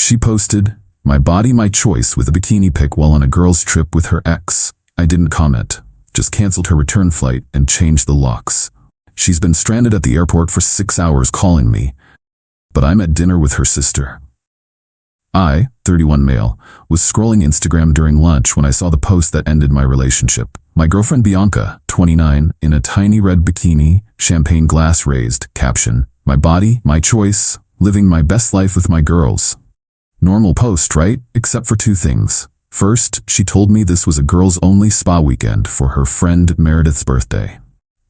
She posted, "My body, my choice," with a bikini pic while on a girl's trip with her ex. I didn't comment, just canceled her return flight and changed the locks. She's been stranded at the airport for 6 hours calling me, but I'm at dinner with her sister. I, 31 male, was scrolling Instagram during lunch when I saw the post that ended my relationship. My girlfriend Bianca, 29, in a tiny red bikini, champagne glass raised, caption, "My body, my choice, living my best life with my girls." Normal post, right? Except for two things. First, she told me this was a girls-only spa weekend for her friend Meredith's birthday.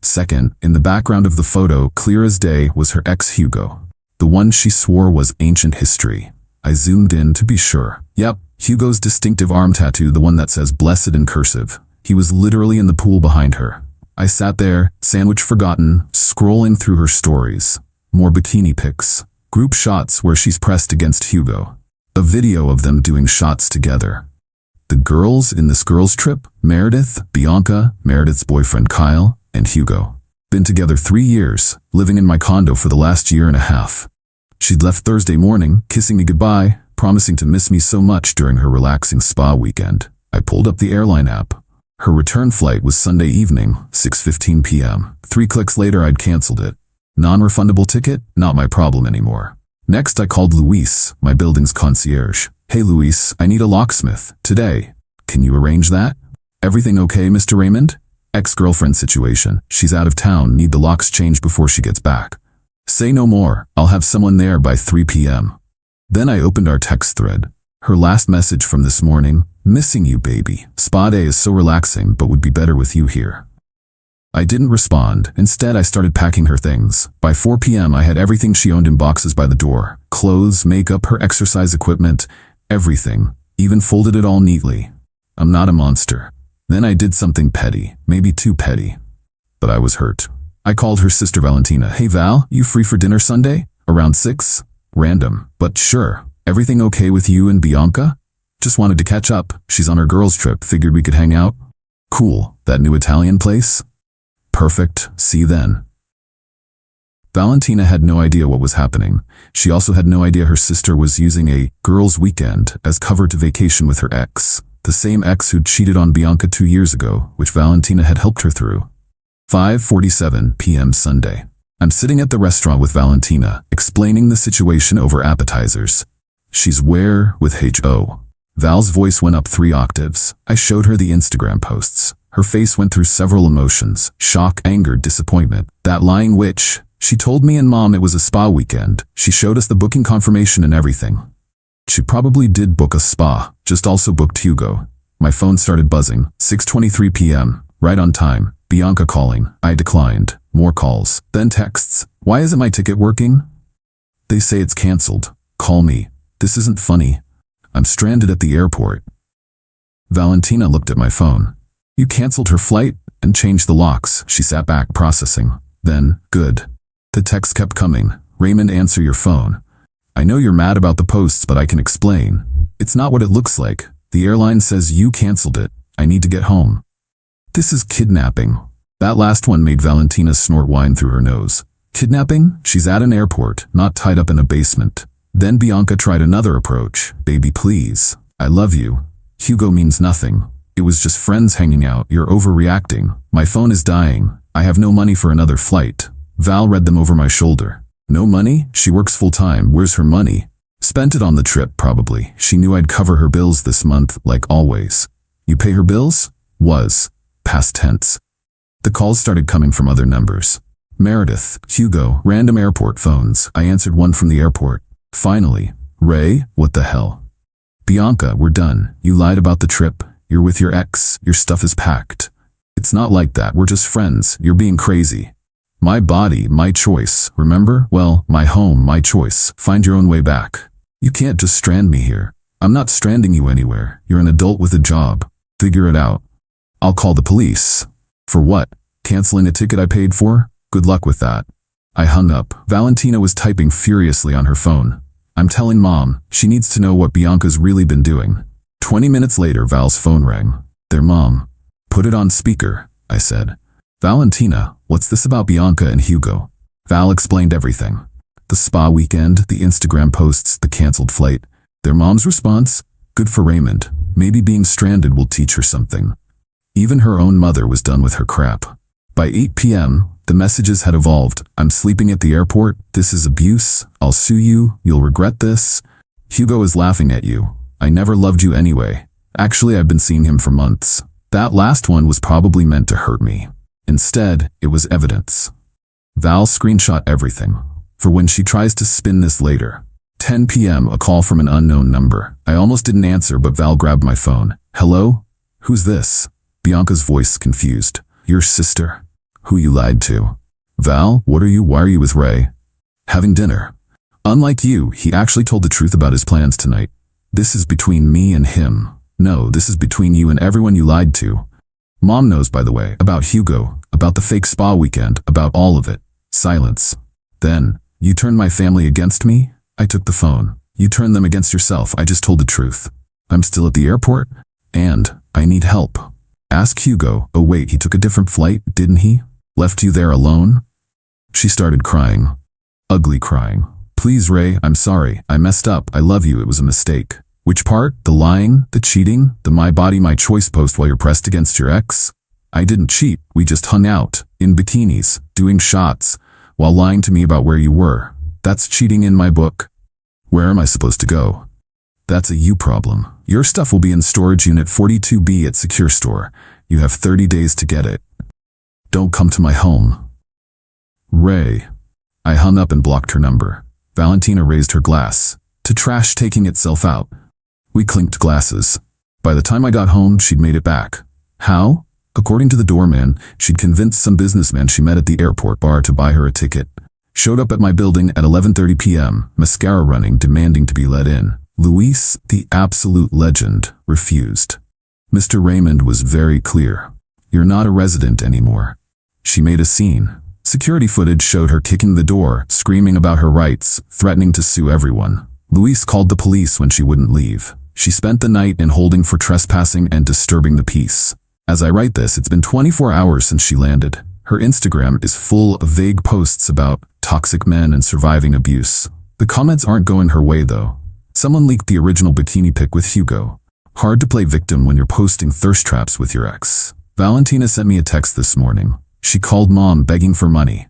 Second, in the background of the photo, clear as day, was her ex Hugo. The one she swore was ancient history. I zoomed in to be sure. Yep, Hugo's distinctive arm tattoo, the one that says blessed in cursive. He was literally in the pool behind her. I sat there, sandwich forgotten, scrolling through her stories. More bikini pics. Group shots where she's pressed against Hugo. A video of them doing shots together. The girls in this girls' trip, Meredith, Bianca, Meredith's boyfriend Kyle, and Hugo. Been together 3 years, living in my condo for the last year and a half. She'd left Thursday morning, kissing me goodbye, promising to miss me so much during her relaxing spa weekend. I pulled up the airline app. Her return flight was Sunday evening, 6:15 p.m. 3 clicks later I'd canceled it. Non-refundable ticket? Not my problem anymore. Next I called Luis, my building's concierge. "Hey Luis, I need a locksmith, today. Can you arrange that?" "Everything okay, Mr. Raymond?" "Ex-girlfriend situation. She's out of town, need the locks changed before she gets back." "Say no more, I'll have someone there by 3 p.m. Then I opened our text thread. Her last message from this morning, "Missing you, baby. Spa day is so relaxing, but would be better with you here." I didn't respond. Instead, I started packing her things. By 4 p.m. I had everything she owned in boxes by the door. Clothes, makeup, her exercise equipment, everything. Even folded it all neatly. I'm not a monster. Then I did something petty, maybe too petty. But I was hurt. I called her sister Valentina. "Hey Val, you free for dinner Sunday? Around 6? Random, but sure. Everything okay with you and Bianca? Just wanted to catch up. She's on her girls' trip, figured we could hang out." "Cool. That new Italian place?" "Perfect. See you then." Valentina had no idea what was happening. She also had no idea her sister was using a girls' weekend as cover to vacation with her ex. The same ex who'd cheated on Bianca 2 years ago, which Valentina had helped her through. 5:47 p.m. Sunday. I'm sitting at the restaurant with Valentina, explaining the situation over appetizers. She's where with H.O. Val's voice went up 3 octaves. I showed her the Instagram posts. Her face went through several emotions: shock, anger, disappointment. That lying witch. She told me and Mom it was a spa weekend. She showed us the booking confirmation and everything. She probably did book a spa, just also booked Hugo. My phone started buzzing. 6:23 p.m. Right on time. Bianca calling. I declined. More calls. Then texts. "Why isn't my ticket working?" "They say it's canceled. Call me. This isn't funny. I'm stranded at the airport." Valentina looked at my phone. "You canceled her flight and changed the locks." She sat back processing. Then, "Good." The text kept coming. "Raymond, answer your phone. I know you're mad about the posts, but I can explain. It's not what it looks like. The airline says you canceled it. I need to get home." This is kidnapping. That last one made Valentina snort wine through her nose. Kidnapping? She's at an airport, not tied up in a basement. Then Bianca tried another approach. "Baby, please. I love you. Hugo means nothing. It was just friends hanging out. You're overreacting. My phone is dying. I have no money for another flight." Val read them over my shoulder. "No money? She works full-time. Where's her money?" "Spent it on the trip, probably. She knew I'd cover her bills this month, like always." "You pay her bills?" Was. Past tense. The calls started coming from other numbers. Meredith, Hugo, random airport phones. I answered one from the airport. Finally, "Ray, what the hell?" "Bianca, we're done. You lied about the trip. You're with your ex. Your stuff is packed." "It's not like that. We're just friends. You're being crazy." "My body, my choice. Remember? Well, my home, my choice. Find your own way back. You can't just strand me here." "I'm not stranding you anywhere. You're an adult with a job. Figure it out." "I'll call the police." "For what? Canceling a ticket I paid for? Good luck with that." I hung up. Valentina was typing furiously on her phone. "I'm telling Mom. She needs to know what Bianca's really been doing." 20 minutes later, Val's phone rang. "Their mom." "Put it on speaker," I said. "Valentina, what's this about Bianca and Hugo?" Val explained everything. The spa weekend, the Instagram posts, the canceled flight. Their mom's response? Good for Raymond. Maybe being stranded will teach her something. Even her own mother was done with her crap. By 8 p.m., the messages had evolved. I'm sleeping at the airport. This is abuse. I'll sue you. You'll regret this. Hugo is laughing at you. I never loved you anyway. Actually, I've been seeing him for months. That last one was probably meant to hurt me. Instead, it was evidence. Val screenshot everything. For when she tries to spin this later. 10 p.m., a call from an unknown number. I almost didn't answer, but Val grabbed my phone. Hello? Who's this? Bianca's voice confused. Your sister. Who you lied to. Val, what are you? Why are you with Ray? Having dinner. Unlike you, he actually told the truth about his plans tonight. This is between me and him. No, this is between you and everyone you lied to. Mom knows, by the way, about Hugo, about the fake spa weekend, about all of it. Silence. Then, you turned my family against me? I took the phone. You turned them against yourself. I just told the truth. I'm still at the airport, and I need help. Ask Hugo. Oh wait, he took a different flight, didn't he? Left you there alone? She started crying. Ugly crying. Please, Ray, I'm sorry. I messed up. I love you. It was a mistake. Which part? The lying? The cheating? The my body, my choice post while you're pressed against your ex? I didn't cheat. We just hung out, in bikinis, doing shots, while lying to me about where you were. That's cheating in my book. Where am I supposed to go? That's a you problem. Your stuff will be in storage unit 42B at Secure Store. You have 30 days to get it. Don't come to my home. Ray. I hung up and blocked her number. Valentina raised her glass, to trash taking itself out. We clinked glasses. By the time I got home, she'd made it back. How? According to the doorman, she'd convinced some businessman she met at the airport bar to buy her a ticket. Showed up at my building at 11:30 p.m., mascara running, demanding to be let in. Luis, the absolute legend, refused. Mr. Raymond was very clear. You're not a resident anymore. She made a scene. Security footage showed her kicking the door, screaming about her rights, threatening to sue everyone. Luis called the police when she wouldn't leave. She spent the night in holding for trespassing and disturbing the peace. As I write this, it's been 24 hours since she landed. Her Instagram is full of vague posts about toxic men and surviving abuse. The comments aren't going her way though. Someone leaked the original bikini pic with Hugo. Hard to play victim when you're posting thirst traps with your ex. Valentina sent me a text this morning. She called Mom begging for money.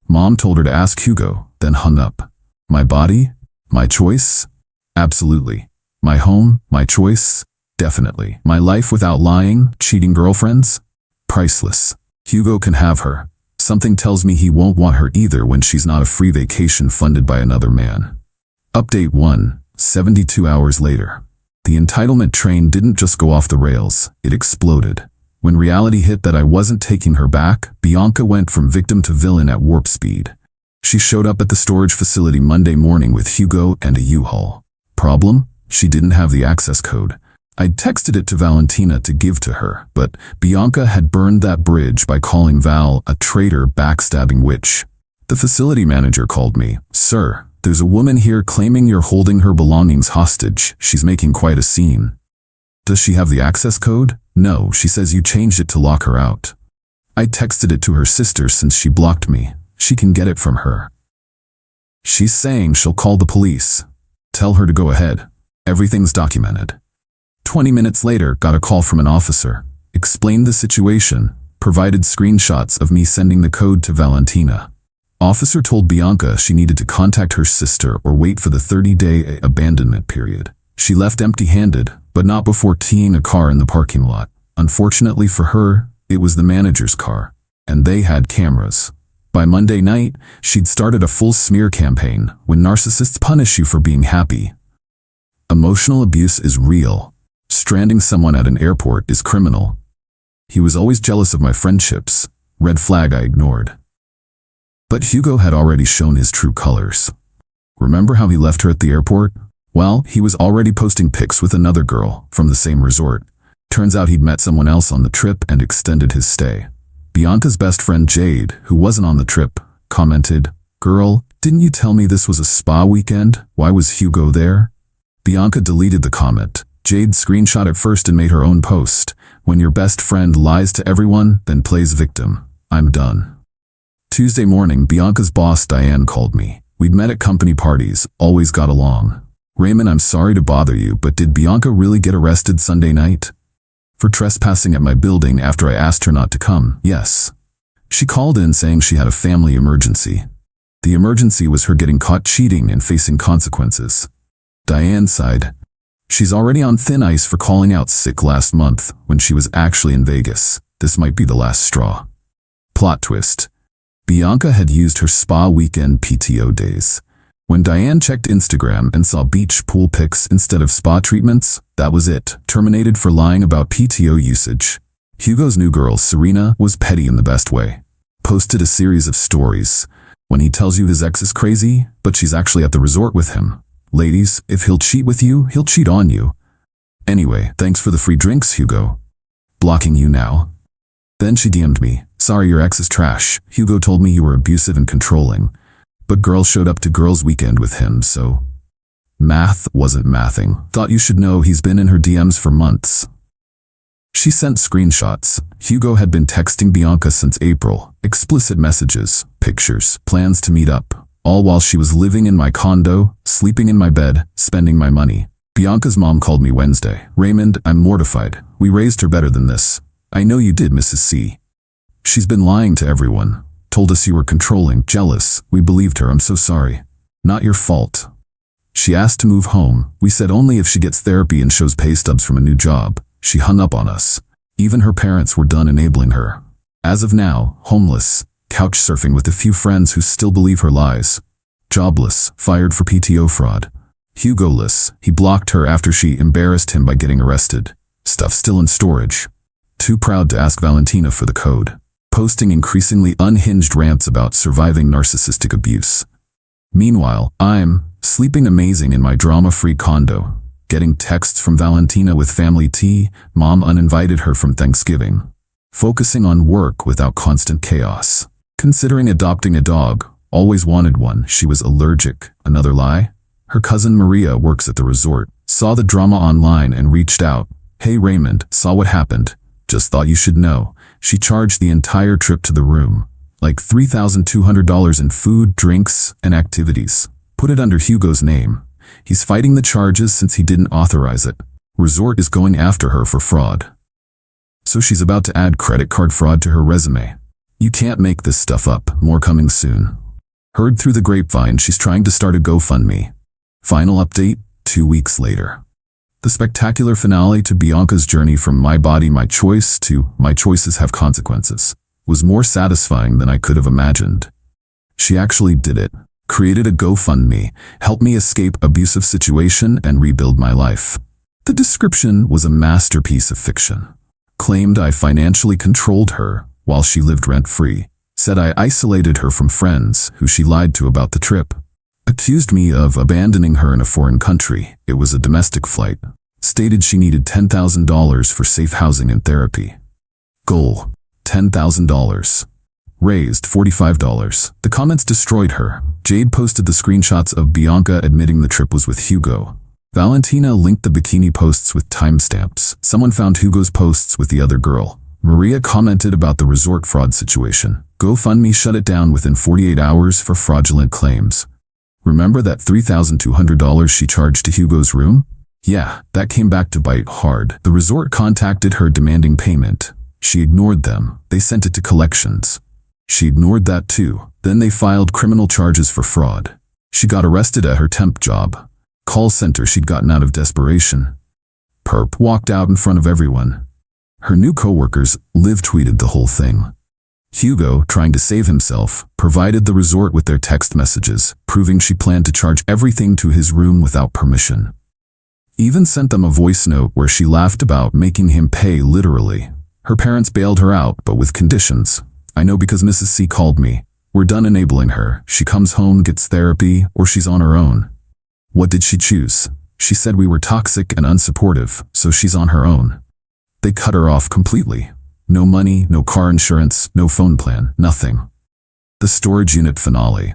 Mom told her to ask Hugo, then hung up. My body? My choice? Absolutely. My home? My choice? Definitely. My life without lying, cheating girlfriends? Priceless. Hugo can have her. Something tells me he won't want her either when she's not a free vacation funded by another man. Update 1, 72 hours later. The entitlement train didn't just go off the rails, it exploded. When reality hit that I wasn't taking her back, Bianca went from victim to villain at warp speed. She showed up at the storage facility Monday morning with Hugo and a U-Haul. Problem? She didn't have the access code. I'd texted it to Valentina to give to her, but Bianca had burned that bridge by calling Val a traitor, backstabbing witch. The facility manager called me. Sir, there's a woman here claiming you're holding her belongings hostage. She's making quite a scene. Does she have the access code? No, she says you changed it to lock her out. I texted it to her sister since she blocked me. She can get it from her. She's saying she'll call the police. Tell her to go ahead. Everything's documented. 20 minutes later, got a call from an officer. Explained the situation. Provided screenshots of me sending the code to Valentina. Officer told Bianca she needed to contact her sister or wait for the 30-day abandonment period. She left empty-handed, but not before teeing a car in the parking lot. Unfortunately for her, it was the manager's car, and they had cameras. By Monday night, she'd started a full smear campaign when narcissists punish you for being happy. Emotional abuse is real. Stranding someone at an airport is criminal. He was always jealous of my friendships. Red flag I ignored. But Hugo had already shown his true colors. Remember how he left her at the airport? Well, he was already posting pics with another girl from the same resort. Turns out he'd met someone else on the trip and extended his stay. Bianca's best friend Jade, who wasn't on the trip, commented, "Girl, didn't you tell me this was a spa weekend? Why was Hugo there?" Bianca deleted the comment. Jade screenshot it first and made her own post. When your best friend lies to everyone, then plays victim. I'm done. Tuesday morning, Bianca's boss Diane called me. We'd met at company parties, always got along. Raymond, I'm sorry to bother you, but did Bianca really get arrested Sunday night? For trespassing at my building after I asked her not to come? Yes. She called in saying she had a family emergency. The emergency was her getting caught cheating and facing consequences. Diane sighed. She's already on thin ice for calling out sick last month when she was actually in Vegas. This might be the last straw. Plot twist. Bianca had used her spa weekend PTO days. When Diane checked Instagram and saw beach pool pics instead of spa treatments, that was it. Terminated for lying about PTO usage. Hugo's new girl, Serena, was petty in the best way. Posted a series of stories. When he tells you his ex is crazy, but she's actually at the resort with him. Ladies, if he'll cheat with you, he'll cheat on you. Anyway, thanks for the free drinks, Hugo. Blocking you now. Then she DM'd me. Sorry, your ex is trash. Hugo told me you were abusive and controlling. But girl showed up to girls' weekend with him, so... Math wasn't mathing. Thought you should know he's been in her DMs for months. She sent screenshots. Hugo had been texting Bianca since April. Explicit messages, pictures, plans to meet up. All while she was living in my condo, sleeping in my bed, spending my money. Bianca's mom called me Wednesday. Raymond, I'm mortified. We raised her better than this. I know you did, Mrs. C. She's been lying to everyone. Told us you were controlling, jealous. We believed her. I'm so sorry. Not your fault. She asked to move home. We said only if she gets therapy and shows pay stubs from a new job. She hung up on us. Even her parents were done enabling her. As of now, homeless, couch surfing with a few friends who still believe her lies. Jobless, fired for PTO fraud. Hugo-less, he blocked her after she embarrassed him by getting arrested. Stuff still in storage. Too proud to ask Valentina for the code. Posting increasingly unhinged rants about surviving narcissistic abuse. Meanwhile, I'm sleeping amazing in my drama-free condo, getting texts from Valentina with family tea. Mom uninvited her from Thanksgiving. Focusing on work without constant chaos. Considering adopting a dog. Always wanted one. She was allergic. Another lie? Her cousin Maria works at the resort. Saw the drama online and reached out. Hey Raymond, saw what happened. Just thought you should know. She charged the entire trip to the room. Like $3,200 in food, drinks, and activities. Put it under Hugo's name. He's fighting the charges since he didn't authorize it. Resort is going after her for fraud. So she's about to add credit card fraud to her resume. You can't make this stuff up. More coming soon. Heard through the grapevine she's trying to start a GoFundMe. Final update, 2 weeks later. The spectacular finale to Bianca's journey from my body, my choice to my choices have consequences was more satisfying than I could have imagined. She actually did it. Created a GoFundMe, helped me escape abusive situation and rebuild my life. The description was a masterpiece of fiction. Claimed I financially controlled her while she lived rent-free. Said I isolated her from friends who she lied to about the trip. Accused me of abandoning her in a foreign country. It was a domestic flight. Stated she needed $10,000 for safe housing and therapy. Goal, $10,000. Raised $45. The comments destroyed her. Jade posted the screenshots of Bianca admitting the trip was with Hugo. Valentina linked the bikini posts with timestamps. Someone found Hugo's posts with the other girl. Maria commented about the resort fraud situation. GoFundMe shut it down within 48 hours for fraudulent claims. Remember that $3,200 she charged to Hugo's room? Yeah, that came back to bite hard. The resort contacted her demanding payment. She ignored them. They sent it to collections. She ignored that too. Then they filed criminal charges for fraud. She got arrested at her temp job. Call center she'd gotten out of desperation. Perp walked out in front of everyone. Her new coworkers live tweeted the whole thing. Hugo, trying to save himself, provided the resort with their text messages, proving she planned to charge everything to his room without permission. Even sent them a voice note where she laughed about making him pay literally. Her parents bailed her out, but with conditions. I know because Mrs. C called me. We're done enabling her. She comes home, gets therapy, or she's on her own. What did she choose? She said we were toxic and unsupportive, so she's on her own. They cut her off completely. No money, no car insurance, no phone plan, nothing. The storage unit finale.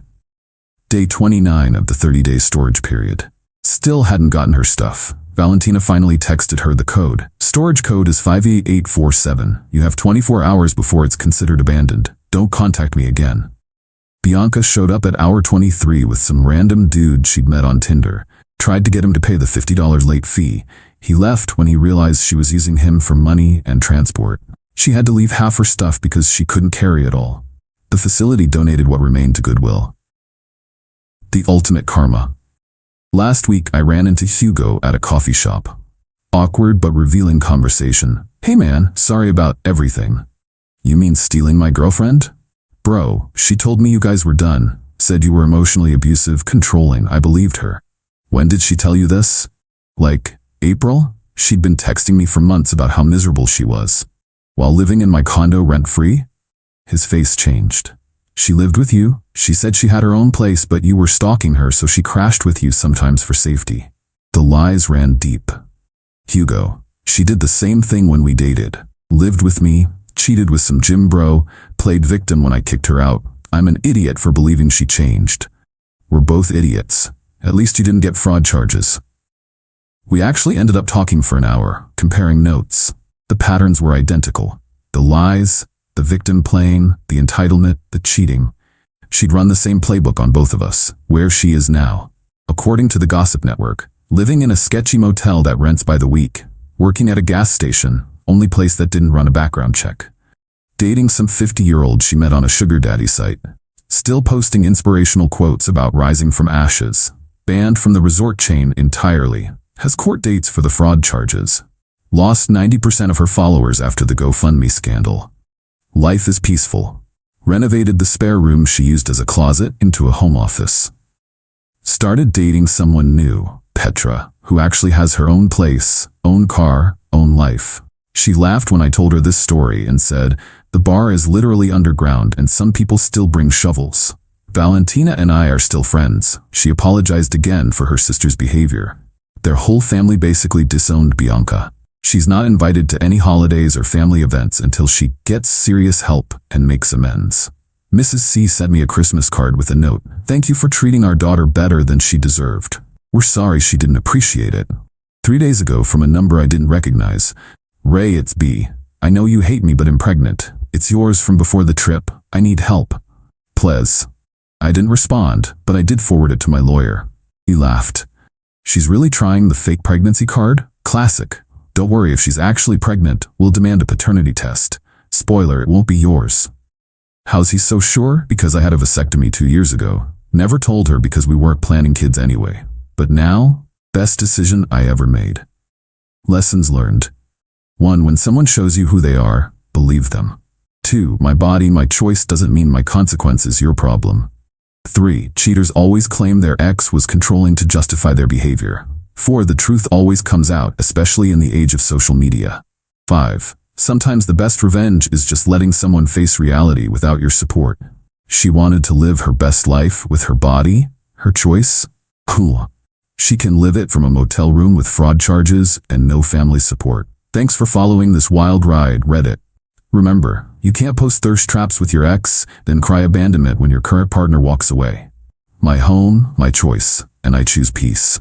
Day 29 of the 30-day storage period. Still hadn't gotten her stuff. Valentina finally texted her the code. Storage code is 58847. You have 24 hours before it's considered abandoned. Don't contact me again. Bianca showed up at hour 23 with some random dude she'd met on Tinder. Tried to get him to pay the $50 late fee. He left when he realized she was using him for money and transport. She had to leave half her stuff because she couldn't carry it all. The facility donated what remained to Goodwill. The ultimate karma. Last week I ran into Hugo at a coffee shop. Awkward but revealing conversation. "Hey man, sorry about everything." "You mean stealing my girlfriend?" "Bro, she told me you guys were done. Said you were emotionally abusive, controlling. I believed her." "When did she tell you this?" "Like, April?" She'd been texting me for months about how miserable she was. "While living in my condo rent-free?" His face changed. "She lived with you. She said she had her own place, but you were stalking her, so she crashed with you sometimes for safety." The lies ran deep. "Hugo, she did the same thing when we dated. Lived with me, cheated with some gym bro, played victim when I kicked her out. I'm an idiot for believing she changed." "We're both idiots. At least you didn't get fraud charges." We actually ended up talking for an hour, comparing notes. The patterns were identical. The lies, the victim playing, the entitlement, the cheating. She'd run the same playbook on both of us. Where she is now. According to the Gossip Network, living in a sketchy motel that rents by the week. Working at a gas station, only place that didn't run a background check. Dating some 50-year-old she met on a sugar daddy site. Still posting inspirational quotes about rising from ashes. Banned from the resort chain entirely. Has court dates for the fraud charges. Lost 90% of her followers after the GoFundMe scandal. Life is peaceful. Renovated the spare room she used as a closet into a home office. Started dating someone new, Petra, who actually has her own place, own car, own life. She laughed when I told her this story and said, "The bar is literally underground and some people still bring shovels." Valentina and I are still friends. She apologized again for her sister's behavior. Their whole family basically disowned Bianca. She's not invited to any holidays or family events until she gets serious help and makes amends. Mrs. C sent me a Christmas card with a note. "Thank you for treating our daughter better than she deserved. We're sorry she didn't appreciate it." 3 days ago from a number I didn't recognize. "Ray, it's B. I know you hate me but I'm pregnant. It's yours from before the trip. I need help. Please." I didn't respond, but I did forward it to my lawyer. He laughed. "She's really trying the fake pregnancy card? Classic. Don't worry, if she's actually pregnant, we'll demand a paternity test. Spoiler, it won't be yours." How's he so sure? Because I had a vasectomy 2 years ago. Never told her because we weren't planning kids anyway. But now, best decision I ever made. Lessons learned. 1. When someone shows you who they are, believe them. 2. My body, my choice doesn't mean my consequence is your problem. 3. Cheaters always claim their ex was controlling to justify their behavior. 4. The truth always comes out, especially in the age of social media. 5. Sometimes the best revenge is just letting someone face reality without your support. She wanted to live her best life with her body, her choice. Cool. She can live it from a motel room with fraud charges and no family support. Thanks for following this wild ride, Reddit. Remember, you can't post thirst traps with your ex, then cry abandonment when your current partner walks away. My home, my choice, and I choose peace.